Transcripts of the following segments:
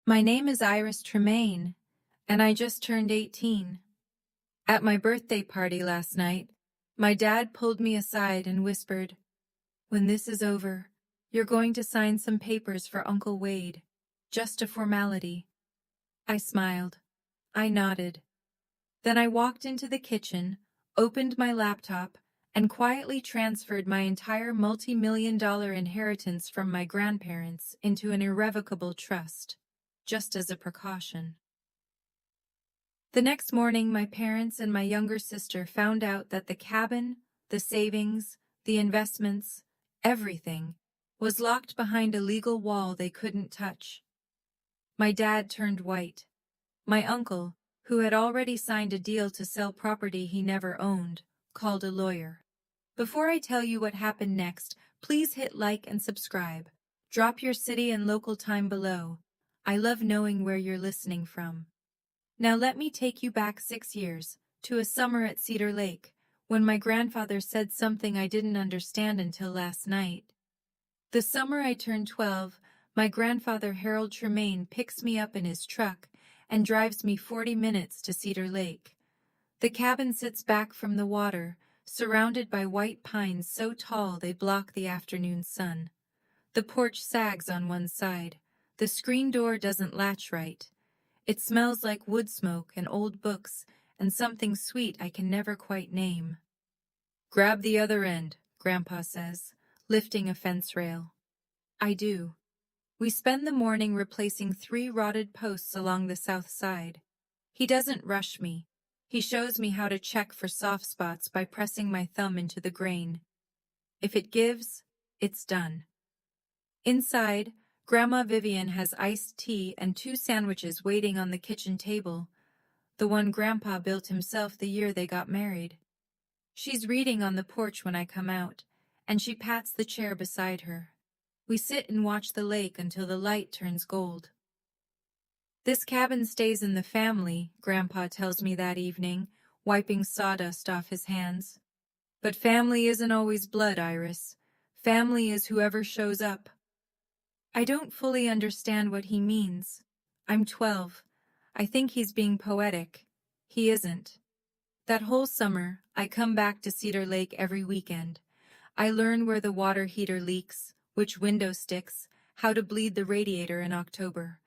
My name is Iris Tremaine, and I just turned 18. At my birthday party last night, my dad pulled me aside and whispered, "When this is over, you're going to sign some papers for Uncle Wade. Just a formality." I smiled. I nodded. Then I walked into the kitchen, opened my laptop, and quietly transferred my entire multi-million-dollar inheritance from my grandparents into an irrevocable trust, just as a precaution. The next morning, my parents and my younger sister found out that the cabin, the savings, the investments, everything, was locked behind a legal wall they couldn't touch. My dad turned white. My uncle, who had already signed a deal to sell property he never owned, called a lawyer. Before I tell you what happened next, please hit like and subscribe. Drop your city and local time below. I love knowing where you're listening from. Now let me take you back 6 years, to a summer at Cedar Lake, when my grandfather said something I didn't understand until last night. The summer I turned 12, my grandfather Harold Tremaine picks me up in his truck and drives me 40 minutes to Cedar Lake. The cabin sits back from the water, surrounded by white pines so tall they block the afternoon sun. The porch sags on one side. The screen door doesn't latch right. It smells like wood smoke and old books and something sweet I can never quite name. "Grab the other end," Grandpa says, lifting a fence rail. I do. We spend the morning replacing 3 rotted posts along the south side. He doesn't rush me. He shows me how to check for soft spots by pressing my thumb into the grain. If it gives, it's done. Inside, Grandma Vivian has iced tea and 2 sandwiches waiting on the kitchen table, the one Grandpa built himself the year they got married. She's reading on the porch when I come out, and she pats the chair beside her. We sit and watch the lake until the light turns gold. "This cabin stays in the family," Grandpa tells me that evening, wiping sawdust off his hands. "But family isn't always blood, Iris. Family is whoever shows up." I don't fully understand what he means. I'm 12. I think he's being poetic. He isn't. That whole summer, I come back to Cedar Lake every weekend. I learn where the water heater leaks, which window sticks, how to bleed the radiator in October.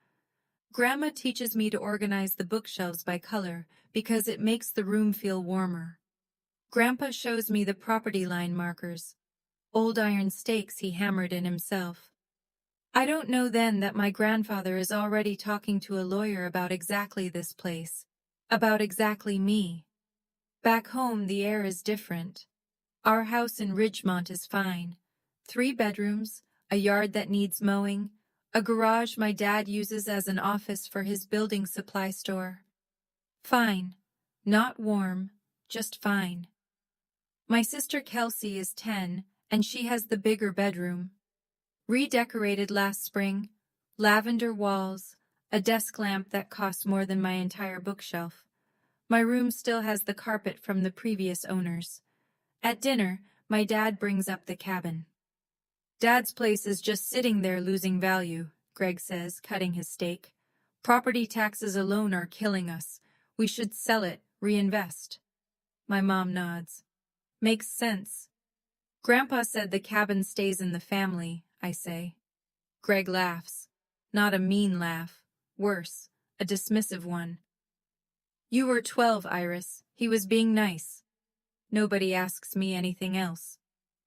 Grandma teaches me to organize the bookshelves by color because it makes the room feel warmer. Grandpa shows me the property line markers, old iron stakes he hammered in himself. I don't know then that my grandfather is already talking to a lawyer about exactly this place, about exactly me. Back home, the air is different. Our house in Ridgemont is fine. 3 bedrooms, a yard that needs mowing, a garage my dad uses as an office for his building supply store. Fine. Not warm, just fine. My sister Kelsey is 10, and she has the bigger bedroom. Redecorated last spring, lavender walls, a desk lamp that cost more than my entire bookshelf. My room still has the carpet from the previous owners. At dinner, my dad brings up the cabin. "Dad's place is just sitting there losing value," Greg says, cutting his steak. "Property taxes alone are killing us. We should sell it, reinvest." My mom nods. "Makes sense." "Grandpa said the cabin stays in the family," I say. Greg laughs. Not a mean laugh. Worse, a dismissive one. "You were 12, Iris. He was being nice." Nobody asks me anything else.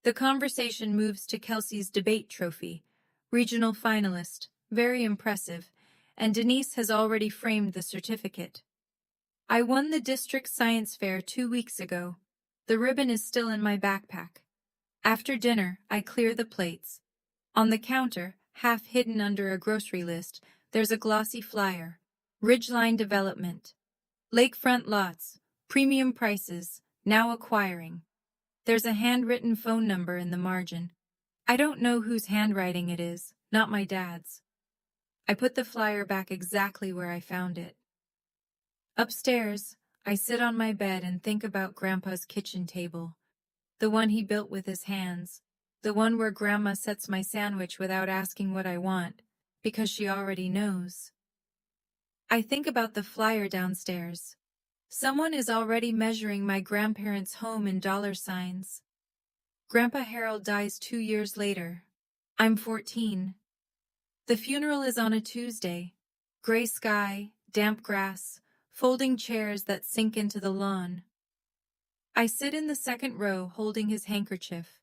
The conversation moves to Kelsey's debate trophy. Regional finalist, very impressive, and Denise has already framed the certificate. "I won the district science fair 2 weeks ago. The ribbon is still in my backpack." After dinner, I clear the plates. On the counter, half hidden under a grocery list, there's a glossy flyer. Ridgeline Development. Lakefront lots, premium prices, now acquiring. There's a handwritten phone number in the margin. I don't know whose handwriting it is, not my dad's. I put the flyer back exactly where I found it. Upstairs, I sit on my bed and think about Grandpa's kitchen table. The one he built with his hands. The one where Grandma sets my sandwich without asking what I want, because she already knows. I think about the flyer downstairs. Someone is already measuring my grandparents' home in dollar signs. Grandpa Harold dies 2 years later. I'm 14. The funeral is on a Tuesday. Gray sky, damp grass, folding chairs that sink into the lawn. I sit in the second row holding his handkerchief.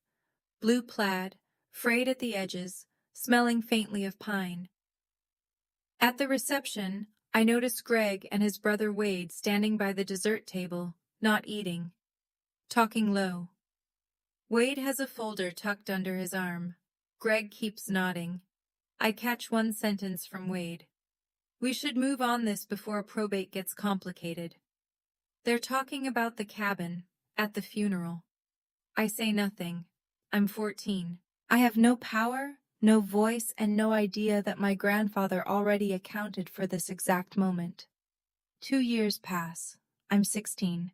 Blue plaid, frayed at the edges, smelling faintly of pine. At the reception, I notice Greg and his brother Wade standing by the dessert table, not eating, talking low. Wade has a folder tucked under his arm. Greg keeps nodding. I catch one sentence from Wade. We should move on this before probate gets complicated. They're talking about the cabin, at the funeral. I say nothing. I'm 14. I have no power, no voice, and no idea that my grandfather already accounted for this exact moment. 2 years pass. I'm 16.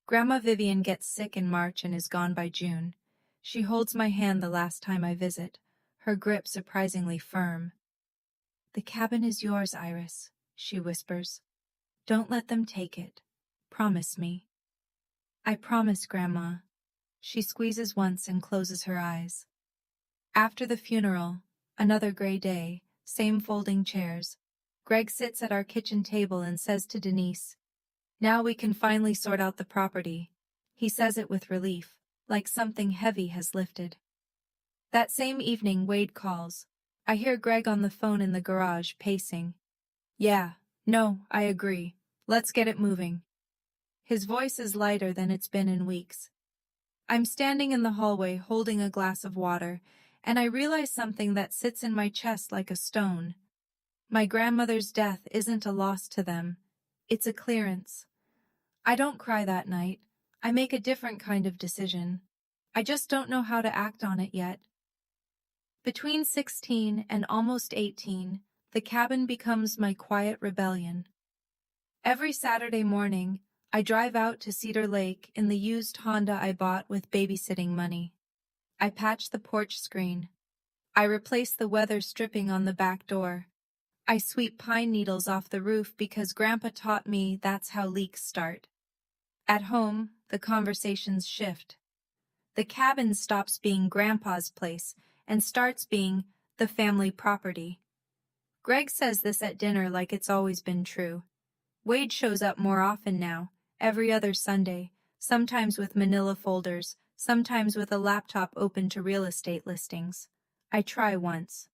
Grandma Vivian gets sick in March and is gone by June. She holds my hand the last time I visit, her grip surprisingly firm. "The cabin is yours, Iris," she whispers. "Don't let them take it. Promise me." "I promise, Grandma." She squeezes once and closes her eyes. After the funeral, another gray day, same folding chairs. Greg sits at our kitchen table and says to Denise, "Now we can finally sort out the property." He says it with relief, like something heavy has lifted. That same evening, Wade calls. I hear Greg on the phone in the garage, pacing. "Yeah, no, I agree. Let's get it moving." His voice is lighter than it's been in weeks. I'm standing in the hallway holding a glass of water, and I realize something that sits in my chest like a stone. My grandmother's death isn't a loss to them. It's a clearance. I don't cry that night. I make a different kind of decision. I just don't know how to act on it yet. Between 16 and almost 18, the cabin becomes my quiet rebellion. Every Saturday morning, I drive out to Cedar Lake in the used Honda I bought with babysitting money. I patch the porch screen. I replace the weather stripping on the back door. I sweep pine needles off the roof because Grandpa taught me that's how leaks start. At home, the conversations shift. The cabin stops being Grandpa's place and starts being the family property. Greg says this at dinner like it's always been true. Wade shows up more often now, every other Sunday, sometimes with manila folders, sometimes with a laptop open to real estate listings. I try once.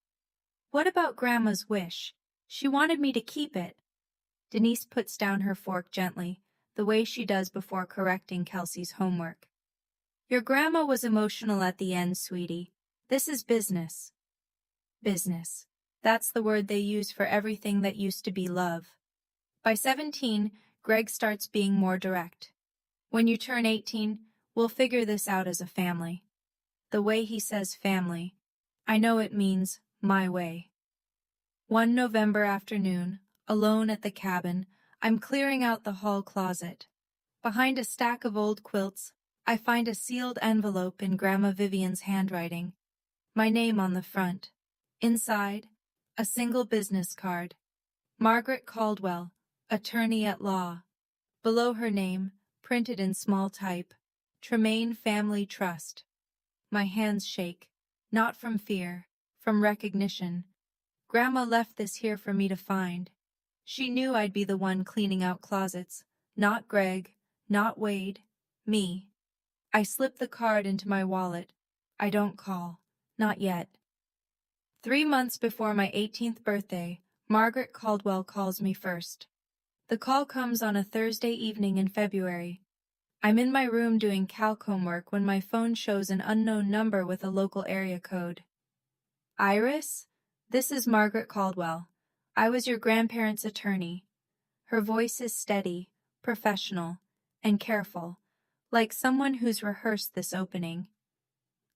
"What about Grandma's wish? She wanted me to keep it." Denise puts down her fork gently, the way she does before correcting Kelsey's homework. "Your grandma was emotional at the end, sweetie. This is business." Business. That's the word they use for everything that used to be love. By 17, Greg starts being more direct. "When you turn 18, we'll figure this out as a family." The way he says family, I know it means my way. One November afternoon, alone at the cabin, I'm clearing out the hall closet. Behind a stack of old quilts, I find a sealed envelope in Grandma Vivian's handwriting. My name on the front. Inside, a single business card. Margaret Caldwell, attorney at law. Below her name, printed in small type, Tremaine Family Trust. My hands shake, not from fear, from recognition. Grandma left this here for me to find. She knew I'd be the one cleaning out closets, not Greg, not Wade, me. I slip the card into my wallet. I don't call, not yet. 3 months before my 18th birthday, Margaret Caldwell calls me first. The call comes on a Thursday evening in February. I'm in my room doing calc homework when my phone shows an unknown number with a local area code. "Iris, this is Margaret Caldwell. I was your grandparents' attorney." Her voice is steady, professional, and careful, like someone who's rehearsed this opening.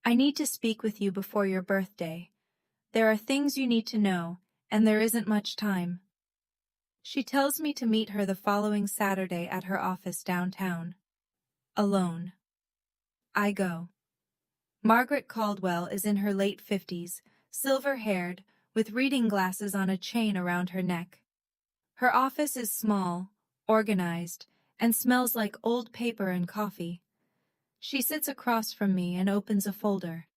"I need to speak with you before your birthday. There are things you need to know, and there isn't much time." She tells me to meet her the following Saturday at her office downtown. Alone. I go. Margaret Caldwell is in her late 50s, silver-haired, with reading glasses on a chain around her neck. Her office is small, organized, and smells like old paper and coffee. She sits across from me and opens a folder.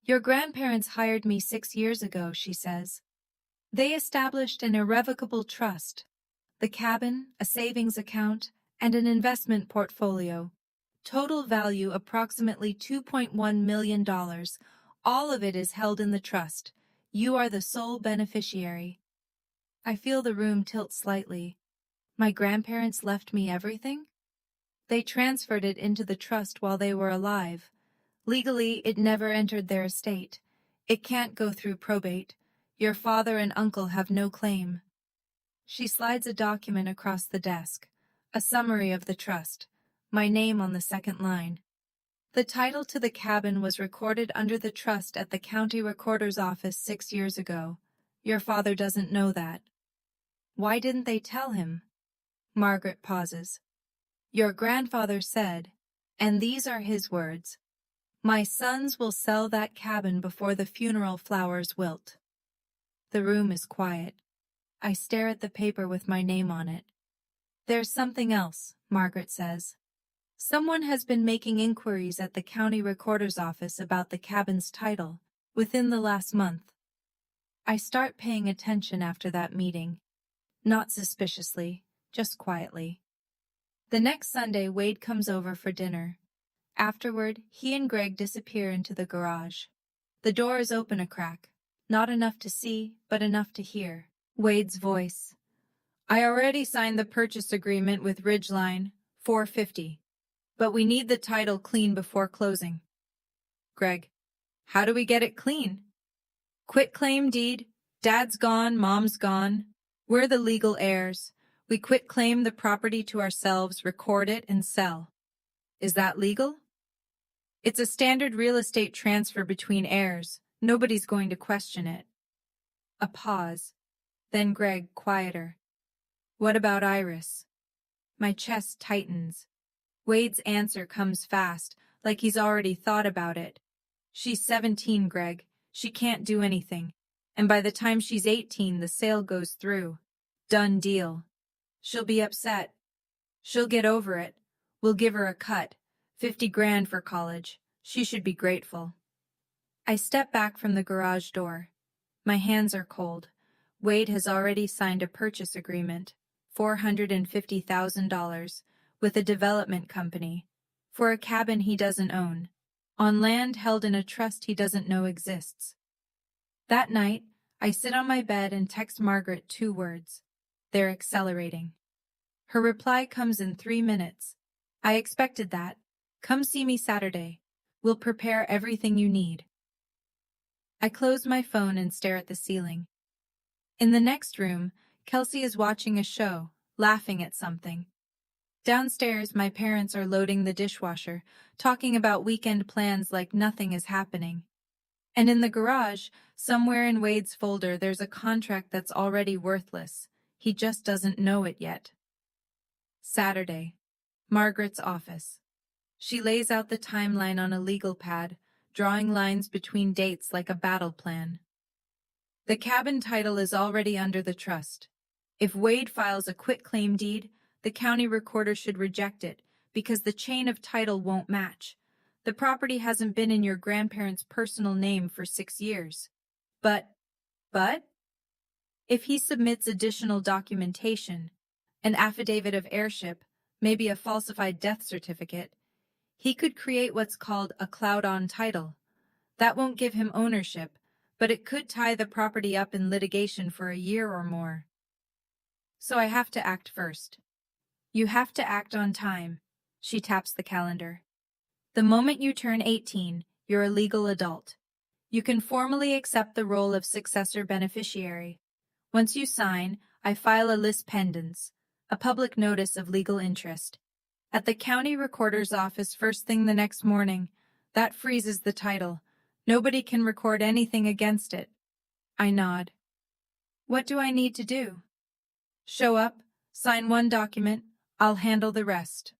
"Your grandparents hired me 6 years ago," she says. "They established an irrevocable trust, the cabin, a savings account, and an investment portfolio. Total value approximately $2.1 million. All of it is held in the trust. You are the sole beneficiary." I feel the room tilt slightly. My grandparents left me everything? They transferred it into the trust while they were alive. Legally, it never entered their estate. It can't go through probate. Your father and uncle have no claim. She slides a document across the desk, a summary of the trust, my name on the second line. "The title to the cabin was recorded under the trust at the county recorder's office 6 years ago. Your father doesn't know that." "Why didn't they tell him?" Margaret pauses. "Your grandfather said, and these are his words, 'My sons will sell that cabin before the funeral flowers wilt.'" The room is quiet. I stare at the paper with my name on it. "There's something else," Margaret says. "Someone has been making inquiries at the county recorder's office about the cabin's title within the last month." I start paying attention after that meeting. Not suspiciously, just quietly. The next Sunday, Wade comes over for dinner. Afterward, he and Greg disappear into the garage. The door is open a crack, not enough to see, but enough to hear. Wade's voice. "I already signed the purchase agreement with Ridgeline, $450. But we need the title clean before closing." Greg. "How do we get it clean?" "Quitclaim deed. Dad's gone, Mom's gone. We're the legal heirs. We quitclaim the property to ourselves, record it, and sell." "Is that legal?" "It's a standard real estate transfer between heirs. Nobody's going to question it." A pause. Then Greg, quieter. "What about Iris?" My chest tightens. Wade's answer comes fast, like he's already thought about it. "She's 17, Greg. She can't do anything. And by the time she's 18, the sale goes through. Done deal. She'll be upset. She'll get over it. We'll give her a cut. 50 grand for college. She should be grateful." I step back from the garage door. My hands are cold. Wade has already signed a purchase agreement, $450,000, with a development company, for a cabin he doesn't own, on land held in a trust he doesn't know exists. That night, I sit on my bed and text Margaret 2 words. "They're accelerating." Her reply comes in 3 minutes. "I expected that. Come see me Saturday. We'll prepare everything you need." I close my phone and stare at the ceiling. In the next room, Kelsey is watching a show, laughing at something. Downstairs, my parents are loading the dishwasher, talking about weekend plans like nothing is happening. And in the garage, somewhere in Wade's folder, there's a contract that's already worthless. He just doesn't know it yet. Saturday. Margaret's office. She lays out the timeline on a legal pad, drawing lines between dates like a battle plan. The cabin title is already under the trust. If Wade files a quitclaim deed, the county recorder should reject it because the chain of title won't match. The property hasn't been in your grandparents' personal name for 6 years. But, if he submits additional documentation, an affidavit of heirship, maybe a falsified death certificate, he could create what's called a cloud on title. That won't give him ownership, but it could tie the property up in litigation for a year or more. So I have to act first. You have to act on time. She taps the calendar. The moment you turn 18, you're a legal adult. You can formally accept the role of successor beneficiary. Once you sign, I file a lis pendens, a public notice of legal interest, at the county recorder's office first thing the next morning. That freezes the title. Nobody can record anything against it. I nod. What do I need to do? Show up, sign one document, I'll handle the rest.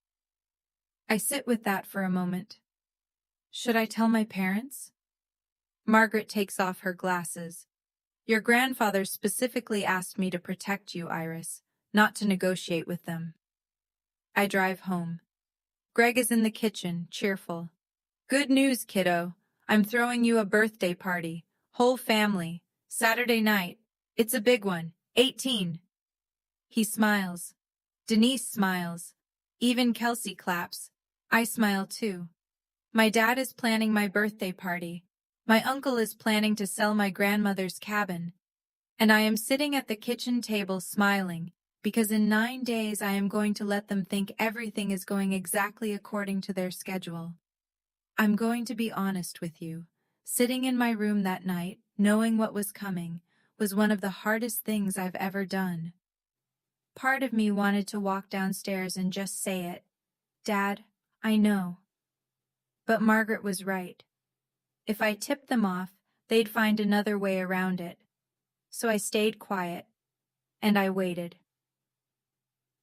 I sit with that for a moment. Should I tell my parents? Margaret takes off her glasses. Your grandfather specifically asked me to protect you, Iris, not to negotiate with them. I drive home. Greg is in the kitchen, cheerful. Good news, kiddo. I'm throwing you a birthday party. Whole family. Saturday night. It's a big one. 18. He smiles. Denise smiles. Even Kelsey claps. I smile too. My dad is planning my birthday party. My uncle is planning to sell my grandmother's cabin. And I am sitting at the kitchen table smiling, because in 9 days I am going to let them think everything is going exactly according to their schedule. I'm going to be honest with you. Sitting in my room that night, knowing what was coming, was one of the hardest things I've ever done. Part of me wanted to walk downstairs and just say it. Dad, I know. But Margaret was right. If I tipped them off, they'd find another way around it. So I stayed quiet, and I waited.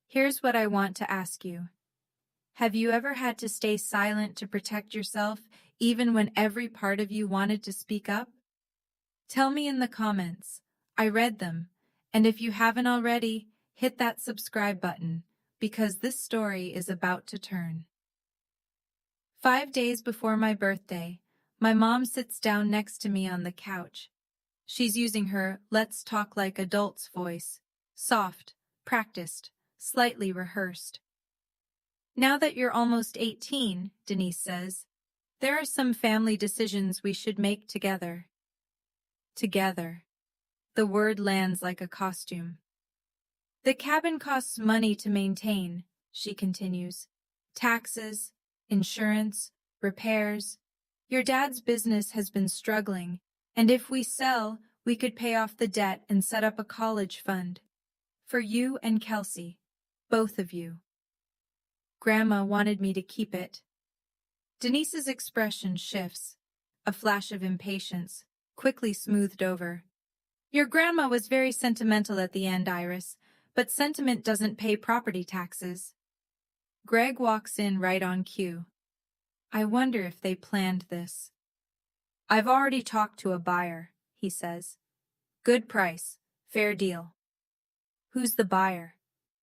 Here's what I want to ask you. Have you ever had to stay silent to protect yourself, even when every part of you wanted to speak up? Tell me in the comments. I read them, and if you haven't already, hit that subscribe button, because this story is about to turn. 5 days before my birthday, my mom sits down next to me on the couch. She's using her "let's talk like adults" voice, soft, practiced, slightly rehearsed. Now that you're almost 18, Denise says, there are some family decisions we should make together. Together. The word lands like a costume. The cabin costs money to maintain, she continues. Taxes, insurance, repairs. Your dad's business has been struggling, and if we sell, we could pay off the debt and set up a college fund. For you and Kelsey, both of you. Grandma wanted me to keep it. Denise's expression shifts, a flash of impatience, quickly smoothed over. Your grandma was very sentimental at the end, Iris, but sentiment doesn't pay property taxes. Greg walks in right on cue. I wonder if they planned this. I've already talked to a buyer, he says. Good price, fair deal. Who's the buyer?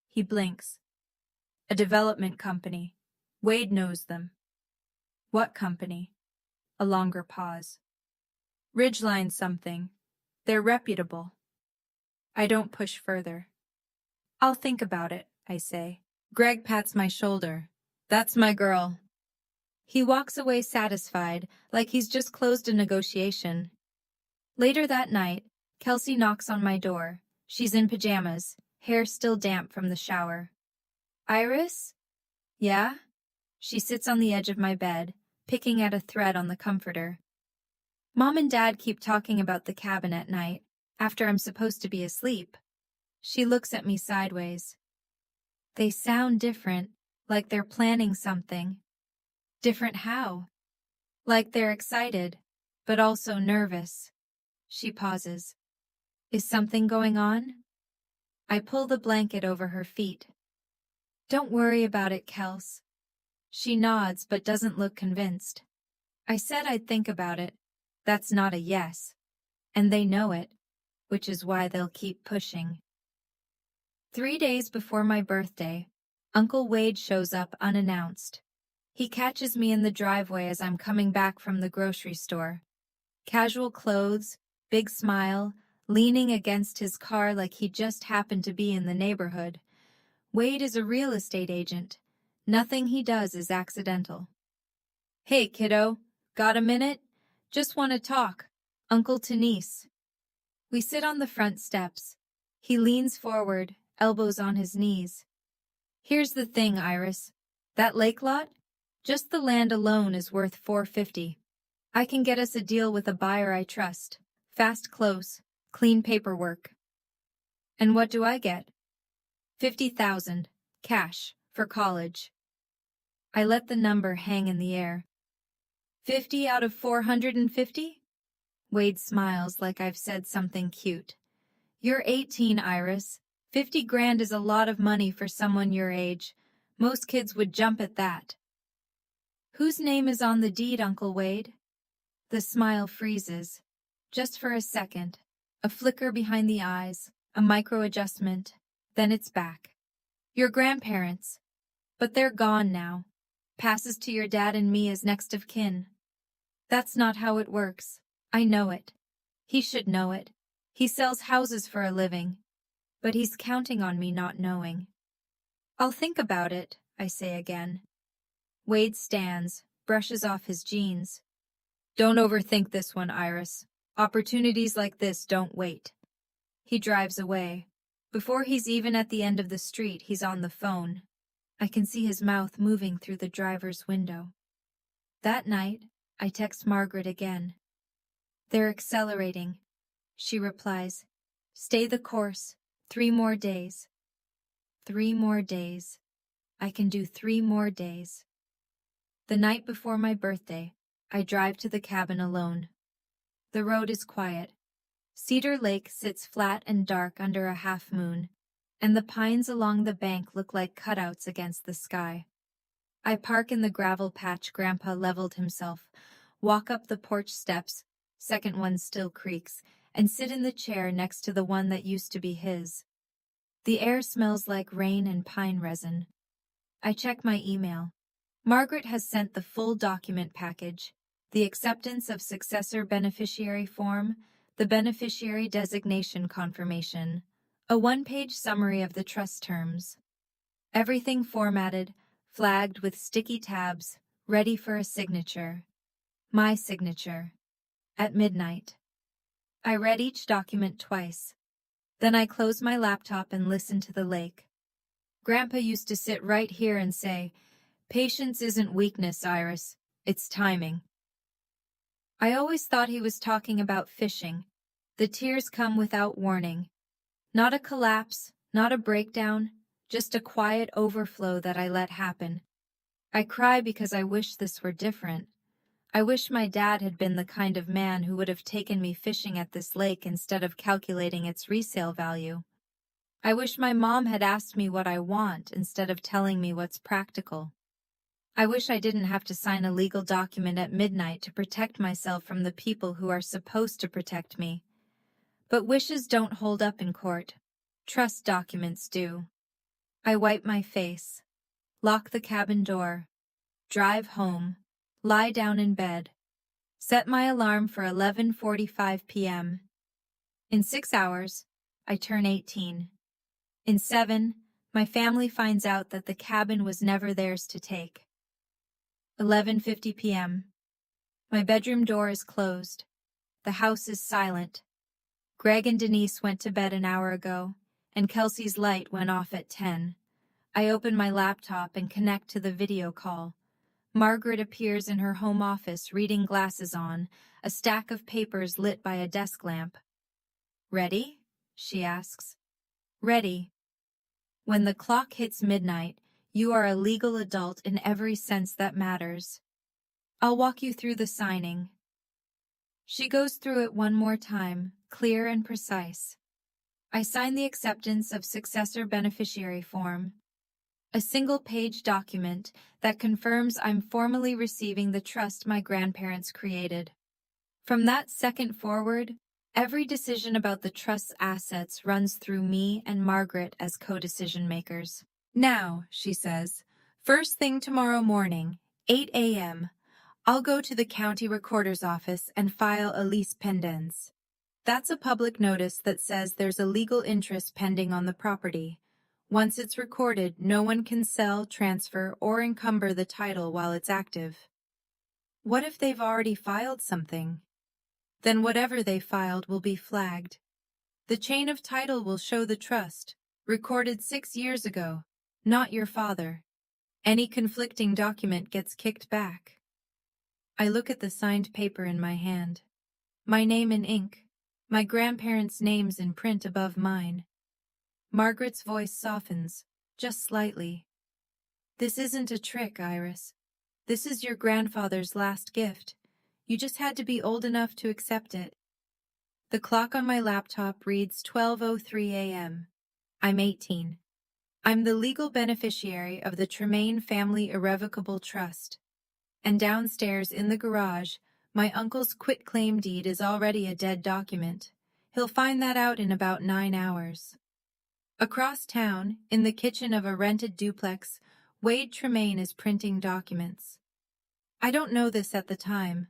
He blinks. A development company. Wade knows them. What company? A longer pause. Ridgeline something. They're reputable. I don't push further. I'll think about it, I say. Greg pats my shoulder. That's my girl. He walks away satisfied, like he's just closed a negotiation. Later that night, Kelsey knocks on my door. She's in pajamas, hair still damp from the shower. Iris? Yeah? She sits on the edge of my bed, picking at a thread on the comforter. Mom and Dad keep talking about the cabin at night, after I'm supposed to be asleep. She looks at me sideways. They sound different, like they're planning something. Different how? Like they're excited, but also nervous. She pauses. Is something going on? I pull the blanket over her feet. Don't worry about it, Kels. She nods but doesn't look convinced. I said I'd think about it. That's not a yes. And they know it, which is why they'll keep pushing. 3 days before my birthday, Uncle Wade shows up unannounced. He catches me in the driveway as I'm coming back from the grocery store. Casual clothes, big smile, leaning against his car like he just happened to be in the neighborhood. Wade is a real estate agent. Nothing he does is accidental. Hey, kiddo, got a minute? Just want to talk. Uncle to niece. We sit on the front steps. He leans forward, elbows on his knees. Here's the thing, Iris. That lake lot? Just the land alone is worth $450. I can get us a deal with a buyer I trust. Fast close, clean paperwork. And what do I get? $50,000, cash, for college. I let the number hang in the air. 50 out of 450? Wade smiles like I've said something cute. You're 18, Iris. 50 grand is a lot of money for someone your age. Most kids would jump at that. Whose name is on the deed, Uncle Wade? The smile freezes. Just for a second. A flicker behind the eyes, a micro-adjustment, then it's back. Your grandparents, but they're gone now. Passes to your dad and me as next of kin. That's not how it works. I know it. He should know it. He sells houses for a living. But he's counting on me not knowing. I'll think about it, I say again. Wade stands, brushes off his jeans. Don't overthink this one, Iris. Opportunities like this don't wait. He drives away. Before he's even at the end of the street, he's on the phone. I can see his mouth moving through the driver's window. That night, I text Margaret again. They're accelerating. She replies, stay the course. 3 more days. 3 more days. I can do 3 more days. The night before my birthday, I drive to the cabin alone. The road is quiet. Cedar Lake sits flat and dark under a half moon, and the pines along the bank look like cutouts against the sky. I park in the gravel patch Grandpa leveled himself, walk up the porch steps, second one still creaks, and sit in the chair next to the one that used to be his. The air smells like rain and pine resin. I check my email. Margaret has sent the full document package, the acceptance of successor beneficiary form, the beneficiary designation confirmation, a 1-page summary of the trust terms. Everything formatted, flagged with sticky tabs, ready for a signature. My signature. At midnight. I read each document twice. Then I close my laptop and listen to the lake. Grandpa used to sit right here and say, patience isn't weakness, Iris. It's timing. I always thought he was talking about fishing. The tears come without warning. Not a collapse, not a breakdown, just a quiet overflow that I let happen. I cry because I wish this were different. I wish my dad had been the kind of man who would have taken me fishing at this lake instead of calculating its resale value. I wish my mom had asked me what I want instead of telling me what's practical. I wish I didn't have to sign a legal document at midnight to protect myself from the people who are supposed to protect me. But wishes don't hold up in court. Trust documents do. I wipe my face, lock the cabin door, drive home, lie down in bed, set my alarm for 11:45 p.m. In 6 hours, I turn 18. In 7, my family finds out that the cabin was never theirs to take. 11:50 p.m. My bedroom door is closed. The house is silent. Greg and Denise went to bed an hour ago, and Kelsey's light went off at 10. I open my laptop and connect to the video call. Margaret appears in her home office, reading glasses on, a stack of papers lit by a desk lamp. Ready? She asks. Ready. When the clock hits midnight, you are a legal adult in every sense that matters. I'll walk you through the signing. She goes through it one more time, clear and precise. I sign the acceptance of successor beneficiary form. A single-page document that confirms I'm formally receiving the trust my grandparents created. From that second forward, every decision about the trust's assets runs through me and Margaret as co-decision makers. Now, she says, first thing tomorrow morning, 8 a.m., I'll go to the county recorder's office and file a lease pendens. That's a public notice that says there's a legal interest pending on the property. Once it's recorded, no one can sell, transfer, or encumber the title while it's active. What if they've already filed something? Then whatever they filed will be flagged. The chain of title will show the trust, recorded 6 years ago, not your father. Any conflicting document gets kicked back. I look at the signed paper in my hand. My name in ink, my grandparents' names in print above mine. Margaret's voice softens, just slightly. This isn't a trick, Iris. This is your grandfather's last gift. You just had to be old enough to accept it. The clock on my laptop reads 12:03 a.m. I'm 18. I'm the legal beneficiary of the Tremaine Family Irrevocable Trust. And downstairs in the garage, my uncle's quitclaim deed is already a dead document. He'll find that out in about 9 hours. Across town, in the kitchen of a rented duplex, Wade Tremaine is printing documents. I don't know this at the time.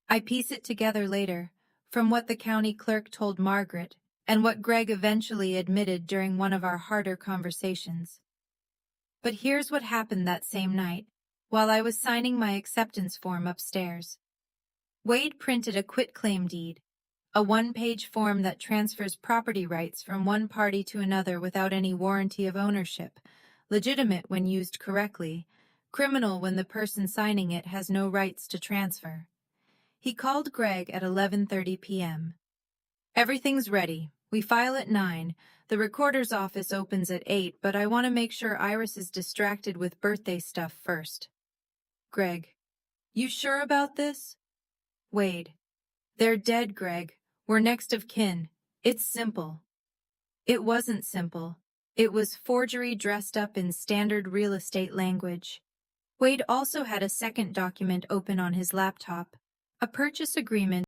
I piece it together later, from what the county clerk told Margaret and what Greg eventually admitted during one of our harder conversations. But here's what happened that same night, while I was signing my acceptance form upstairs. Wade printed a quitclaim deed, a one-page form that transfers property rights from one party to another without any warranty of ownership, legitimate when used correctly, criminal when the person signing it has no rights to transfer. He called Greg at 11:30 p.m. "Everything's ready. We file at 9. The recorder's office opens at 8, but I want to make sure Iris is distracted with birthday stuff first." Greg: "You sure about this?" Wade: "They're dead, Greg. We're next of kin. It's simple." It wasn't simple. It was forgery dressed up in standard real estate language. Wade also had a second document open on his laptop, a purchase agreement